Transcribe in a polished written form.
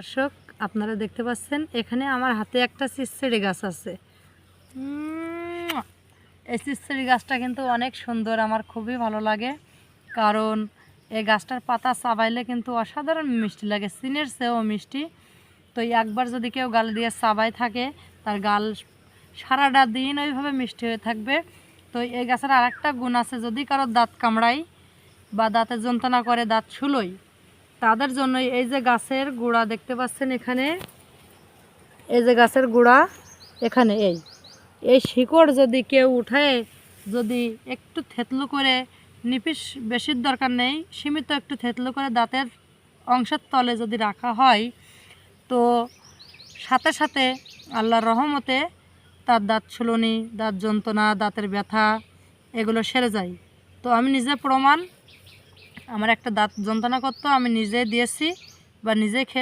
দর্শক আপনারা দেখতে পাচ্ছেন এখানে আমার হাতে একটা চিচ্চড়ি গাছ আছে। এই চিচ্চড়ি গাছটা কিন্তু অনেক সুন্দর, আমার খুবই ভালো লাগে, কারণ এই গাছটার পাতা চাবাইলে কিন্তু অসাধারণ মিষ্টি লাগে, চিনির চেয়েও মিষ্টি। তো একবার যদি কেউ গাল দিয়ে চাবাই থাকে তার গাল সারাটা দিন ওইভাবে মিষ্টি হয়ে থাকবে। তো এই গাছের আর একটা গুণ আছে, যদি কারো দাঁত কামড়ায় বা দাঁতে যন্ত্রণা করে, দাঁত ছুলোয়, তাদের জন্য এই যে গাছের গুঁড়া দেখতে পাচ্ছেন এখানে, এই যে গাছের গুঁড়া এখানে এই শিকড় যদি কেউ উঠায়, যদি একটু থেতলো করে, নিপিস বেশির দরকার নেই, সীমিত একটু থেতলো করে দাঁতের অংশের তলে যদি রাখা হয়, তো সাথে সাথে আল্লাহর রহমতে তার দাঁত ছুলনি, দাঁত যন্ত্রণা, দাঁতের ব্যথা এগুলো সেরে যায়। তো আমি নিজে প্রমাণ, আমার একটা দাঁত যন্ত্রণা করতো, আমি নিজে দিয়েছি বা নিজে খেয়ে